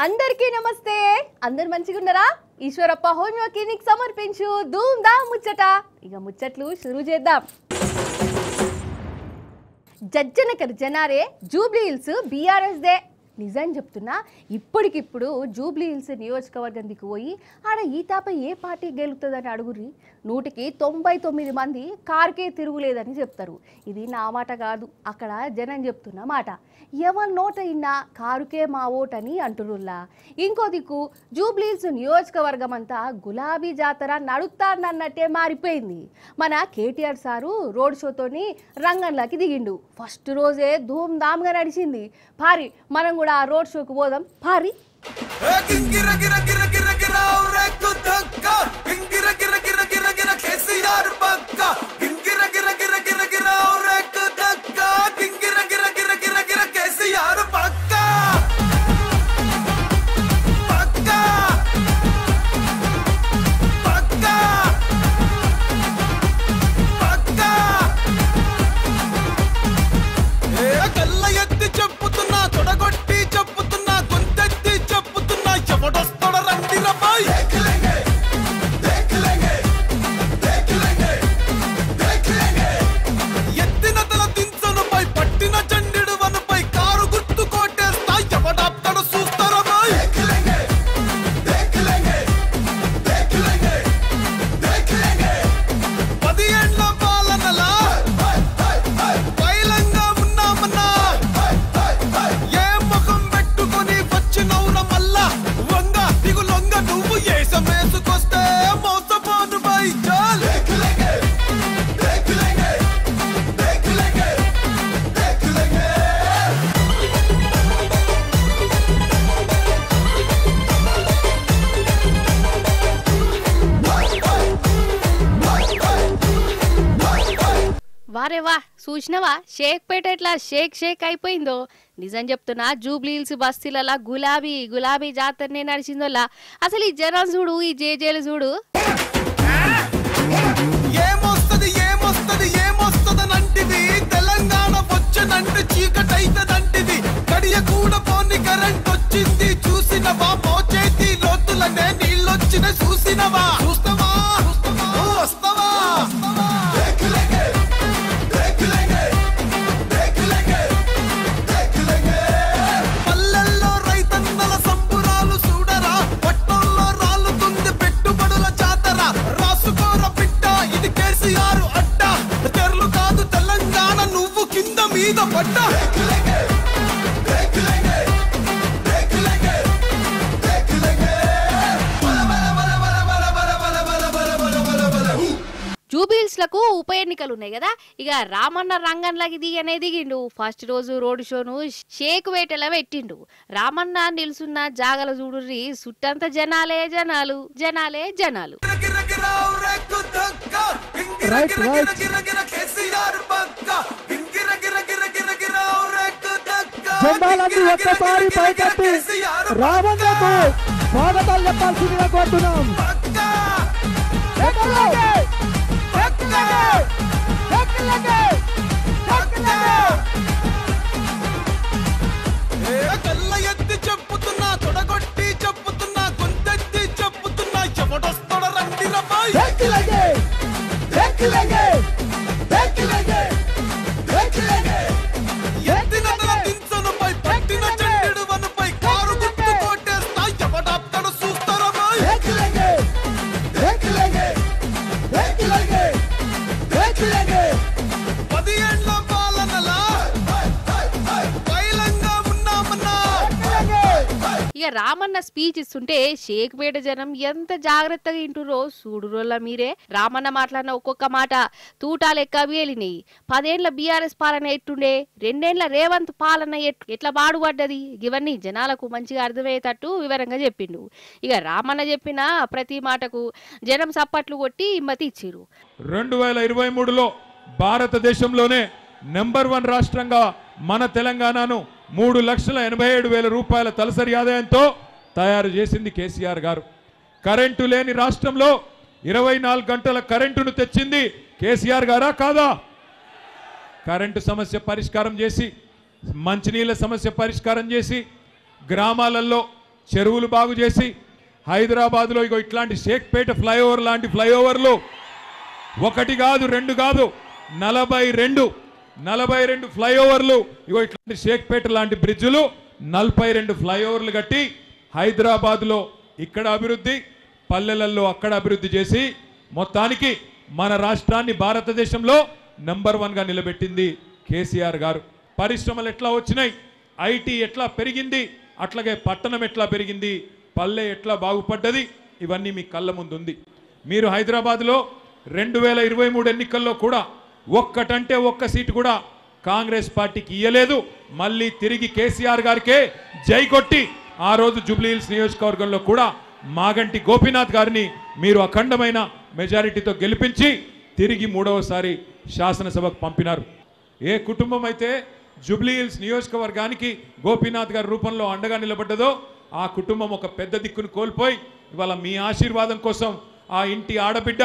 అందరికీ నమస్తే. అందరు మంచిగా ఉన్నారా? ఈశ్వరప్ప హోమియో క్లినిక్ సమర్పించు ధూమ్ ధామ్ ముచ్చట. ఇక ముచ్చట్లు షురూ చేద్దాం. జజ్జనకర్ జనారే జూబ్లీ హిల్స్ బీఆర్ఎస్ దే. నిజం చెప్తున్నా, ఇప్పటికిప్పుడు జూబ్లీ హిల్స్ నియోజకవర్గం దిక్కు పోయి ఆడ ఈ తాప ఏ పార్టీ గెలుతుందని అడుగురి. 199 మంది కారుకే తిరుగులేదని చెప్తారు. ఇది నా మాట కాదు, అక్కడ జనం చెప్తున్న మాట. ఎవరి నోట ఇన్నా కారుకే మా ఓటని అంటురుల్లా. ఇంకో దిక్కు జూబ్లీ హిల్స్ నియోజకవర్గం అంతా గులాబీ జాతర నడుస్తానన్నట్టే మారిపోయింది. మన కేటీఆర్ సారు రోడ్ షోతోని రంగంలోకి దిగిండు. ఫస్ట్ రోజే ధూమ్ ధామ్గా నడిచింది. పారి మనం కూడా ఆ రోడ్ షోకు పోదాం. పారి వారేవా చూసినవా షేక్పేట ఎట్లా షేక్ అయిపోయిందో. నిజం చెప్తున్నా, జూబ్లీ హిల్స్ బస్తీలలో గులాబీ జాతరనే నడిచిందోలా. అసలు ఈ జనం చూడు, ఈ జేజేలు చూడు. తెలంగాణ వచ్చనంటే చీకటైతదంటిది, గడియ కూడా పోని కరెంట్ వచ్చింది. చూసినవా మోచేతి లోతులనే నీళ్ళొచ్చిన చూసినవా? చూస్తావా వస్తావా? పల్లెల్లో రైతన్నల సంబురాలు చూడరా, పట్టణంలో రాలుతుంది పెట్టుబడుల జాతర. రాసుకోర పిట్ట, ఇది కేసీఆర్ అడ్డ. తెరలు కాదు తెలంగాణ, నువ్వు కింద మీద పడ్డ. జూబ్లీహిల్స్ లకు ఉప ఎన్నికలు ఉన్నాయి కదా. ఇక రామన్న రంగంలోకి దిగిండు. ఫస్ట్ రోజు రోడ్ షోను షేక్పేటలో పెట్టిండు. రామన్న నిలుసున్న జాగల చూడుర్రి, చుట్టంతా జనాలే జనాలు. జెండాలన్నీ ఒక్కసారి పైకెత్తి రామన్నకు స్వాగతాలు చెప్పాల్సిందిగా కోరుతున్నాం. ఎత్తి చెప్పుతున్నా, తొడగొట్టి చెప్పుతున్నా, గొంతెత్తి చెప్పుతున్నా, ఎవడొస్తాడ రండి రబాయ్. ఎత్తిన తల దించనుపై, పట్టిన చెండు వనుపై, కారు గుర్తు కొట్టేస్తా, ఎవడాప్తాడు చూస్తారా బాయ్. పదిహేండ్ల పాలనలా పైలంగా ఉన్నామన్నా. ఇక రామన్న స్పీచ్ ఇస్తుంటే షేక్పేట జనం ఎంత జాగ్రత్తగా వింటుర్రో చూడురోళ్ళ మీరే. రామన్న మాట్లాడిన ఒక్కొక్క మాట తూటా లెక్క వేలినాయి. 10 ఏళ్ల బీఆర్ఎస్ పాలన ఎట్టుండే, 2 ఏళ్ల రేవంత్ పాలన ఎట్లా బాడుపడ్డది, ఇవన్నీ జనాలకు మంచిగా అర్థమయ్యేటట్టు వివరంగా చెప్పిండు. ఇక రామన్న చెప్పిన ప్రతి మాటకు జనం సప్పట్లు కొట్టి హిమ్మతి ఇచ్చిరు. 2023లో భారతదేశంలోనే నెంబర్ 1 రాష్ట్రంగా మన తెలంగాణను 3,87,000 రూపాయల తలసరి ఆదాయంతో తయారు చేసింది కేసీఆర్ గారు. కరెంటు లేని రాష్ట్రంలో 24 గంటల కరెంటును తెచ్చింది కేసీఆర్ గారా కాదా? కరెంటు సమస్య పరిష్కారం చేసి, మంచినీళ్ళ సమస్య పరిష్కారం చేసి, గ్రామాలలో చెరువులు బాగు చేసి హైదరాబాద్లో ఇగో ఇట్లాంటి షేక్పేట ఫ్లైఓవర్ లాంటి ఫ్లైఓవర్లు ఒకటి కాదు రెండు కాదు 42 ఫ్లైఓవర్లు ఇగో ఇట్లాంటి షేక్పేట లాంటి బ్రిడ్జులు 42 ఫ్లైఓవర్లు కట్టి హైదరాబాద్లో ఇక్కడ అభివృద్ధి పల్లెలలో అక్కడ అభివృద్ధి చేసి మొత్తానికి మన రాష్ట్రాన్ని భారతదేశంలో నంబర్ 1గా నిలబెట్టింది కేసీఆర్ గారు. పరిశ్రమలు ఎట్లా వచ్చినాయి, ఐటీ ఎట్లా పెరిగింది, అట్లాగే పట్టణం ఎట్లా పెరిగింది, పల్లె ఎట్లా బాగుపడ్డది, ఇవన్నీ మీ కళ్ళ ముందు ఉంది. మీరు హైదరాబాద్లో 2023 ఎన్నికల్లో కూడా ఒక్కటంటే ఒక్క సీటు కూడా కాంగ్రెస్ పార్టీకి ఇయ్యలేదు. మళ్ళీ తిరిగి కేసీఆర్ గారికే జై కొట్టి ఆ రోజు జూబ్లీహిల్స్ నియోజకవర్గంలో కూడా మాగంటి గోపీనాథ్ గారిని మీరు అఖండమైన మెజారిటీతో గెలిపించి తిరిగి 3వసారి శాసనసభకు పంపినారు. ఏ కుటుంబం అయితే జూబ్లీహిల్స్ నియోజకవర్గానికి గోపీనాథ్ గారి రూపంలో అండగా నిలబడ్డదో ఆ కుటుంబం ఒక పెద్ద దిక్కును కోల్పోయి ఇవాళ మీ ఆశీర్వాదం కోసం ఆ ఇంటి ఆడబిడ్డ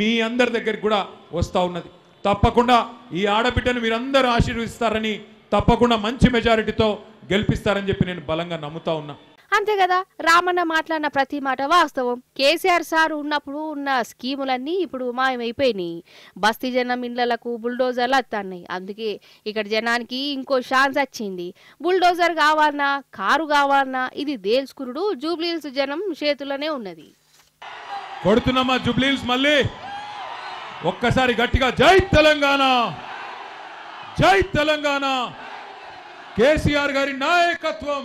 మీ అందరి దగ్గరికి కూడా వస్తూ ఉన్నది. తప్పకుండా ఈ ఆడబిడ్డను మీరందరూ ఆశీర్వదిస్తారని, తప్పకుండా మంచి మెజారిటీతో గెలిపిస్తారని చెప్పి నేను బలంగా నమ్ముతా ఉన్నా. అంతే కదా, రామన్న మాట్లాడిన ప్రతి మాట వాస్తవం. కేసీఆర్ సార్ ఉన్నప్పుడు ఉన్న స్కీములన్నీ ఇప్పుడు మాయమైపోయినాయి. బస్తీ జనం ఇళ్లకు బుల్డోజర్లు వస్తున్నాయి. అందుకే ఇక్కడ జనానికి ఇంకో ఛాన్స్ వచ్చింది. బుల్డోజర్ కావాలన్నా కారు కావాలన్నా ఇది దేల్చుకురుడు జూబ్లీహిల్స్ జనం చేతుల్లోనే ఉన్నది. కొడుతున్నామా జూబ్లీహిల్స్ మళ్ళీ ఒక్కసారి గట్టిగా జై తెలంగాణ, జై తెలంగాణ, కేసీఆర్ గారి నాయకత్వం,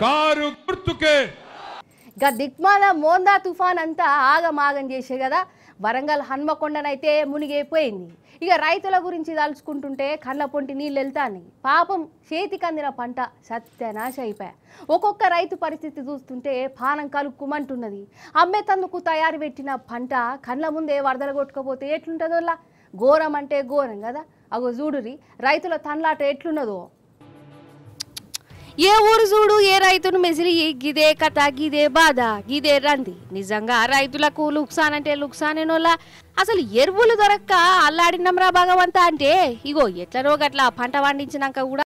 కారు గుర్తుకే. ఇక దిక్మాల మోందా తుఫాన్ అంతా ఆగమాగం చేసే కదా. వరంగల్ హన్మకొండనైతే మునిగిపోయింది. ఇక రైతుల గురించి తలుచుకుంటుంటే కళ్ళ పొంటి నీళ్ళు వెళ్తాయి. పాపం చేతికి అందిన పంట సత్యనాశ అయిపోయా. ఒక్కొక్క రైతు పరిస్థితి చూస్తుంటే పానం కలుక్కుమంటున్నది. అమ్మేతందుకు తయారు పెట్టిన పంట కళ్ళ ముందే వరదలు కొట్టుకపోతే ఎట్లుంటుందోలా. ఘోరం అంటే ఘోరం కదా. అగో చూడురి రైతుల తన్లాట ఎట్లున్నదో. ఏ ఊరు చూడు ఏ రైతును మెసిరి గిదే కథ, గిదే బాధ, గిదే రంది. నిజంగా రైతులకు లుక్సాన్ అంటే లుక్సానేనోలా. అసలు ఎరువులు దొరక్క అల్లాడినమ్రా భగవంత అంటే ఇగో ఎట్లనో గట్లా పంట పండించినాక కూడా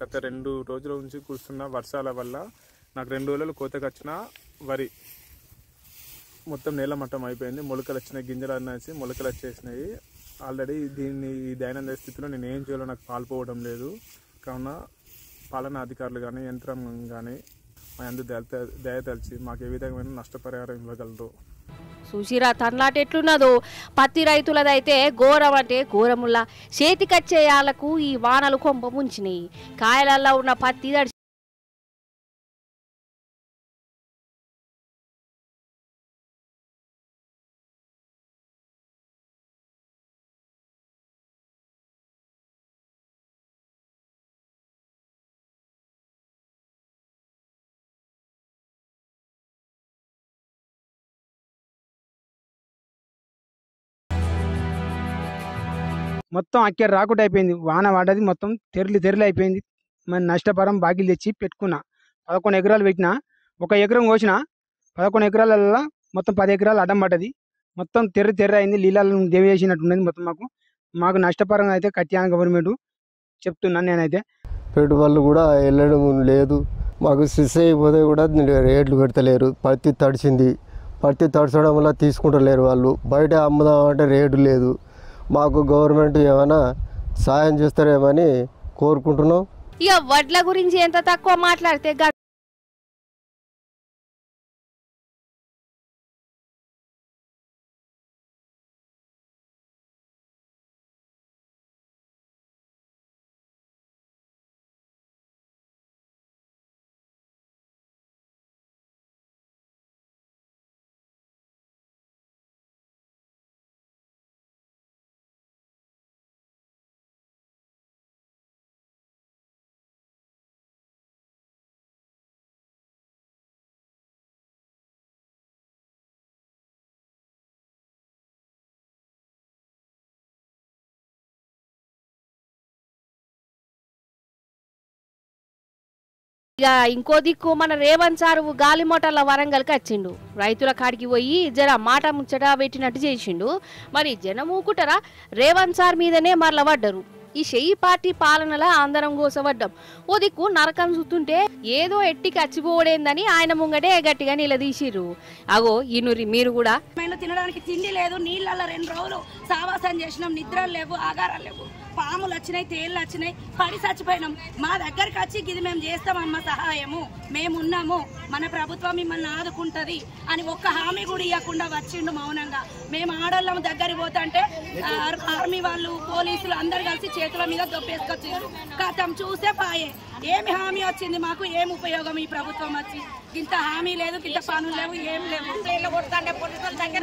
గత 2 రోజుల నుంచి కురుస్తున్న వర్షాల వల్ల నాకు 2 రోజులు కోతకు వచ్చిన వరి మొత్తం నేలమట్టం అయిపోయింది. మొలకలు వచ్చినాయి, గింజలు అన్నసి మొలకలు వచ్చేసినాయి. ఆల్రెడీ దీన్ని ఈ దైనందిన స్థితిలో నేను ఏం చేయాలో నాకు పాల్పోవడం లేదు. కావున పాలనా అధికారులు కానీ యంత్రాంగం కానీ మా అందు దయతలిచి మాకు ఏ విధమైన నష్టపరిహారం ఇవ్వగలరు. సుశీరా తన్లాట ఎట్లున్నదో. పత్తి రైతులదైతే ఘోరం అంటే ఘోరముల్లా. చేతికచ్చేయాలకు ఈ వానలు కొంప ముంచినాయి. కాయలల్లో ఉన్న పత్తి మొత్తం అక్కడ రాకుండా అయిపోయింది. వాన పడ్డది, మొత్తం తెరలి అయిపోయింది. మరి నష్టపరం బాకీలు తెచ్చి పెట్టుకున్నా. 11 ఎకరాలు పెట్టినా, 1 ఎకరం కోసిన. 11 ఎకరాలలో మొత్తం 10 ఎకరాలు అడ్డం పడ్డది. మొత్తం తెర్ర అయింది. నీళ్ళను దేవేసినట్టున్నది. మొత్తం మాకు నష్టపరంగా అయితే కట్టాను గవర్నమెంట్ చెప్తున్నాను నేనైతే. పెట్టుబడులు కూడా వెళ్ళడం లేదు. మాకు సిస్ అయిపోతే కూడా రేట్లు పెడతలేరు. పత్తి తడిచింది, పత్తి తడచడం వల్ల తీసుకుంటలేరు వాళ్ళు. బయట అమ్ముదామంటే రేటు లేదు. మాకు గవర్నమెంట్ ఏమైనా సాయం చేస్తారేమని కోరుకుంటున్నాం. ఇక వడ్ల గురించి ఎంత తక్కువ మాట్లాడితే ఇక ఇంకో దిక్కు మన రేవంత్ సారు గాలిమోటర్ల వరంగల్కి వచ్చిండు. రైతుల కాడికి పోయి జర మాట ముచ్చట పెట్టినట్టు చేసిండు. మరి జనం ఊకుటరా రేవంత్ సార్ మీదనే మరల పడ్డరు. ఈ షెయి పార్టీ పాలనలో అందరం కోసపడ్డాం. ఓ దిక్కు నరకం చూస్తుంటే ఏదో ఎట్టికి అచ్చిపోవడేందని ఆయన ముంగటే గట్టిగా నిలదీసిర్రు. అగో ఈనురి మీరు కూడా. తినడానికి తిండి లేదు, నీళ్ళల్లో 2 రోజులు సావాసం చేసినాం, నిద్రలు లేవు, ఆగారాలు లేవు, పాములు వచ్చినాయి, తేళ్ళు వచ్చినాయి, పడి చచ్చిపోయినాం. మా దగ్గరికి వచ్చి ఇది మేము చేస్తామమ్మ సహాయము, మేమున్నాము, మన ప్రభుత్వం మిమ్మల్ని ఆదుకుంటది అని ఒక్క హామీ కూడా ఇవ్వకుండా వచ్చిండు మౌనంగా. మేము ఆడోళ్ళం దగ్గరికి పోతుంటే ఆర్మీ వాళ్ళు పోలీసులు అందరు కలిసి చేతుల మీద దొప్పేసుకొచ్చారు. కథం చూసే పాయే. ఏమి హామీ వచ్చింది మాకు? ఏం ఉపయోగం ఈ ప్రభుత్వం వచ్చి? ఇంత హామీ లేదు, ఇంత పనులు లేవు, ఏం లేవు. కొడుతుండే పోలీసుల దగ్గర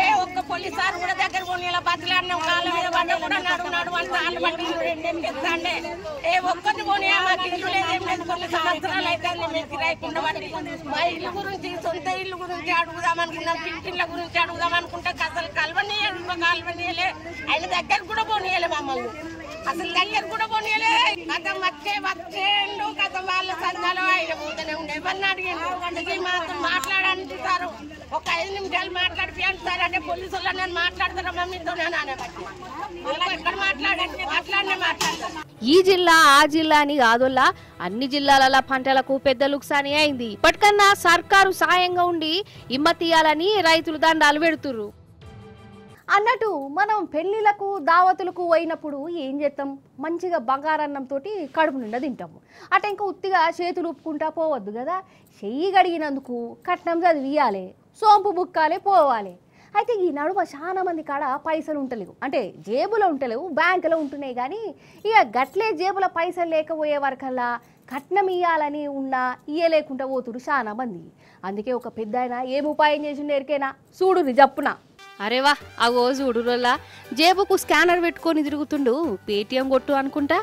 ఏ ఒక్క పోలీసు సార్ కూడా దగ్గర పోనీ బతిలాడినాం, కాళ్ళ మీద పడ్డ కూడా నడు అంత ఆళ్ళు పట్టి 2 ఎత్తాండే ఏ ఒక్కటి పోనీ మాకు ఇల్లు లేదు, ఏం లేదు. కొన్ని సంవత్సరాలు అయితే మేము కిరాయికుండా పడి మా ఇల్లు గురించి, సొంత ఇల్లు గురించి అడుగుదాం అనుకున్నాం, పింఛన్ల గురించి అడుగుదాం అనుకుంటే అసలు కలవనీయలే, ఆయన దగ్గర కూడా పోనీయలే మమ్మల్ని, అసలు దగ్గర కూడా పోనీయలే. కథం వచ్చేండు, కథం వాళ్ళ సంఘాలు ఆయన పోతూనే ఉండే. ఎవరిని అడిగిండు మాతో మాట్లాడంటారు, ఒక 5 నిమిషాలు మాట్లాడిపి అంటారు. అంటే పోలీసు వాళ్ళు నేను మాట్లాడతారా మమ్మీతో ఎక్కడ మాట్లాడతారు. ఈ జిల్లా ఆ జిల్లా అని కాదోల్లా అన్ని జిల్లాల పంటలకు పెద్ద లుక్సాని అయింది. ఇప్పటికన్నా సర్కారు సాయంగా ఉండి ఇమ్మతీయాలని రైతులు దండాలు పెడుతుర్రు. అన్నట్టు మనం పెళ్లిలకు దావతులకు పోయినప్పుడు ఏం చేస్తాం? మంచిగా బంగారన్నంతో కడుపు నిండా తింటాము. అట ఇంకా ఉత్తిగా చేతులు ఉప్పుకుంటా పోవద్దు కదా. చెయ్యి గడిగినందుకు కట్నం చదివియాలి, సోంపు బుక్కాలే పోవాలి. అయితే ఈ నడుమ చాలా మంది కాడ పైసలు ఉంటలేవు, అంటే జేబులో ఉంటలేవు, బ్యాంకులో ఉంటున్నాయి. కానీ ఇక గట్లే జేబులో పైసలు లేకపోయే వరకల్లా కట్నం ఇయ్యాలని ఉన్నా ఇయ్యలేకుండా పోతురు చాలా మంది. అందుకే ఒక పెద్ద ఆయన ఏం ఉపాయం చేసిండు ఎరికేనా? చూడుని జప్పున. అరేవా అగో చూడు రోల్లా జేబుకు స్కానర్ పెట్టుకొని తిరుగుతుండు, పేటిఎం కొట్టు అనుకుంటా.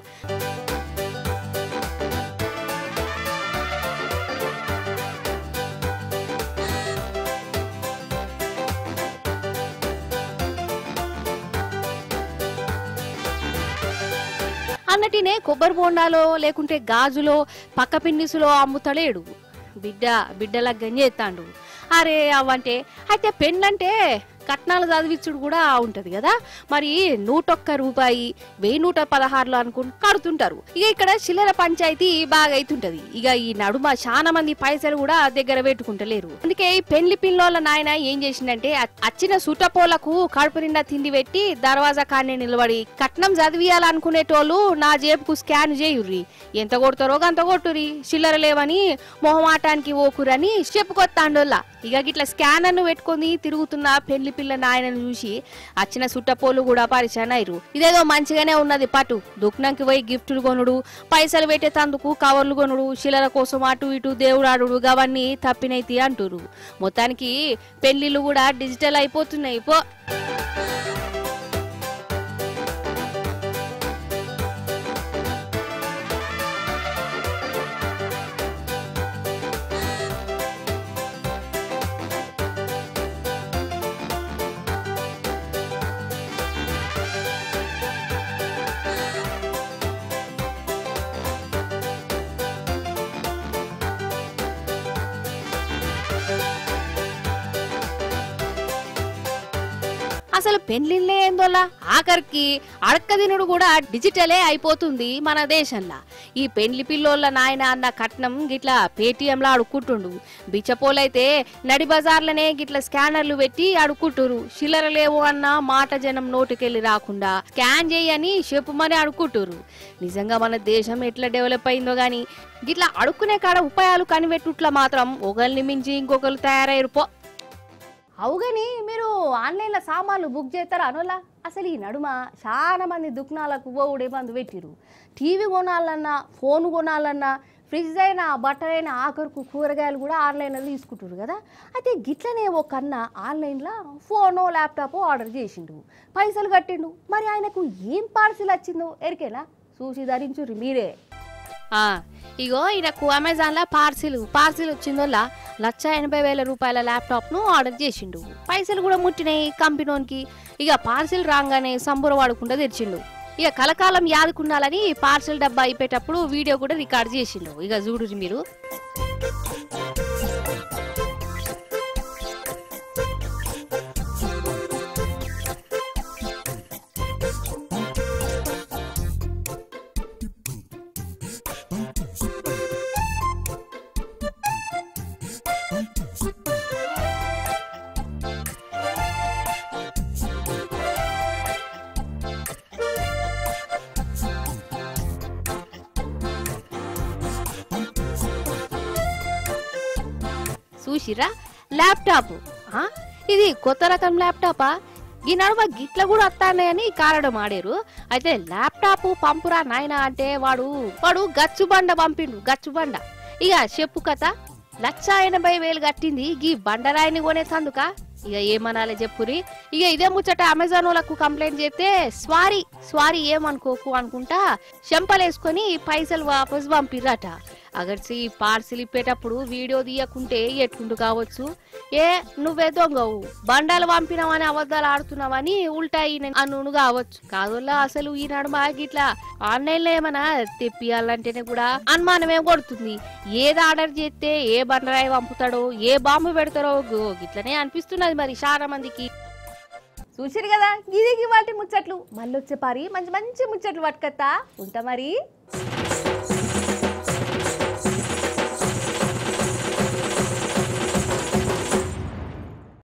అన్నటినే కొబ్బరి బోండాలో లేకుంటే గాజులో పక్క పిన్నిసులో అమ్ముతలేడు. బిడ్డల గంజేస్తాడు. అరే అవంటే అయితే పెళ్ళంటే కట్నాలు చదివించుడు కూడా ఉంటది కదా. మరి 101 రూపాయి 1116 అనుకుని కడుతుంటారు. ఇక ఇక్కడ చిల్లర పంచాయతీ బాగా అవుతుంటది. ఇక ఈ నడుమ చాలా మంది పైసలు కూడా దగ్గర పెట్టుకుంటలేరు. అందుకే ఈ పెళ్లి పిల్లోళ్ళ నాయన ఏం చేసిందంటే వచ్చిన సుటపోలకు కడుపు నిండా తిండి పెట్టి దర్వాజా కానే నిలబడి కట్నం చదివియాలనుకునేటోళ్ళు నా జేబుకు స్కాన్ చేయుర్రి, ఎంత కొడతారో గంత కొట్టురి, చిల్లర లేవని మొహమాటానికి ఓకురని చెప్పుకొత్తాండోళ్ళ. ఇక గిట్లా స్కానర్ను పెట్టుకొని తిరుగుతున్న పెళ్లి పిల్ల నాయనను చూసి వచ్చిన సుట్టపోలు కూడా పరిచయం అయ్యారు. ఇదేదో మంచిగానే ఉన్నది పటు, దుఃఖంకి పోయి గిఫ్టులు కొనుడు, పైసలు పెట్టేతందుకు కవర్లు కొనుడు, చిల్లర కోసం అటు ఇటు దేవుడాడు అవన్నీ తప్పినైతే అంటురు. మొత్తానికి పెళ్లిళ్ళు కూడా డిజిటల్ అయిపోతున్నాయి పో. అసలు పెళ్లిళ్ళే ఏందోలా ఆఖరికి అడక్కదినుడు కూడా డిజిటలే అయిపోతుంది మన దేశంలో. ఈ పెళ్లి పిల్లోళ్ళ నాయన అన్న కట్నం గిట్లా పేటిఎంలా అడుక్కుంటుండు. బిచ్చపోలైతే నడి బజార్లనే గిట్లా స్కానర్లు పెట్టి అడుక్కుంటురు. చిల్లర లేవు అన్న మాట జనం నోటికెళ్ళి రాకుండా స్కాన్ చేయని చెప్పుమని అడుక్కుంటురు. నిజంగా మన దేశం ఎట్లా డెవలప్ అయిందో గానీ గిట్లా అడుక్కునే కాడ ఉపాయాలు కనిపెట్టుట్లా మాత్రం ఒకరిని మించి ఇంకొకరు తయారయ్యారు పో. అవుగాని మీరు ఆన్లైన్లో సామాన్లు బుక్ చేస్తారా అనోలా? అసలు ఈ నడుమ చాలా మంది దుకాణాలకు పోవుడే బంధు పెట్టిరు. టీవీ కొనాలన్నా, ఫోన్ కొనాలన్నా, ఫ్రిడ్జ్ అయినా, బట్టలైనా, ఆఖరుకు కూరగాయలు కూడా ఆన్లైన్లో తీసుకుంటారు కదా. అయితే గిట్లనే ఒక అన్న ఆన్లైన్లో ఫోనో ల్యాప్టాపో ఆర్డర్ చేసిండు, పైసలు కట్టిండు. మరి ఆయనకు ఏం పార్సిల్ వచ్చిందో ఎరికేనా? చూసి ధరించుర్రి మీరే. ఇగో ఈయనకు అమెజాన్లో పార్సిల్ వచ్చిందోలా 1,80,000 రూపాయల ల్యాప్టాప్ను ఆర్డర్ చేసిండు. పైసలు కూడా ముట్టినాయి కంపెనీకి. ఇక పార్సిల్ రాగానే సంబుర వాడుకుంటూ తెచ్చిండు. ఇక కలకాలం యాదుకున్నాలని పార్సల్ డబ్బా అయిపోయేటప్పుడు వీడియో కూడా రికార్డ్ చేసిండు. ఇక చూడు మీరు. చూసిరా ల్యాప్టాప్, ఇది కొత్త రకం ల్యాప్టాపా? ఈ నడుమ గిట్ల కూడా వస్తాయని కారణం ఆడారు. అయితే ల్యాప్టాప్ పంపురా నాయనా అంటే వాడు గచ్చుబండ పంపిండు, గచ్చుబండ. ఇక చెప్పు కథ, 1,80,000 కట్టింది గీ బండరాయిని కొనేతందుక. ఇక ఏమనాలి చెప్పురి. ఇక ఇదే ముచ్చట అమెజాన్ వాళ్ళకు కంప్లైంట్ చేస్తే స్వారీ ఏమనుకోకు అనుకుంటా చెంపలేసుకొని పైసలు వాపస్ పంపిర్రట. అగర్చి పార్సిల్ ఇప్పేటప్పుడు వీడియో తీయకుంటే ఎట్లుండు కావచ్చు. నువ్వే దొంగవు, బండాలు పంపినావని అబద్ధాలు ఆడుతున్నావని ఉల్టా అను కావచ్చు. కాదుల్లా అసలు ఈ నడుమ గిట్లా ఆన్లైన్ లో ఏమైనా తెప్పియాలంటేనే కూడా అనుమానమే కొడుతుంది. ఏది ఆర్డర్ చేస్తే ఏ బండరాయి పంపుతాడో, ఏ బాంబు పెడతారో గిట్లనే అనిపిస్తున్నది మరి చాలా మందికి. చూసిరు కదా, ఇది వాటి ముచ్చట్లు. మళ్ళీ వచ్చే పారి మంచి మంచి ముచ్చట్లు పట్టుకత్తా ఉంటా మరి.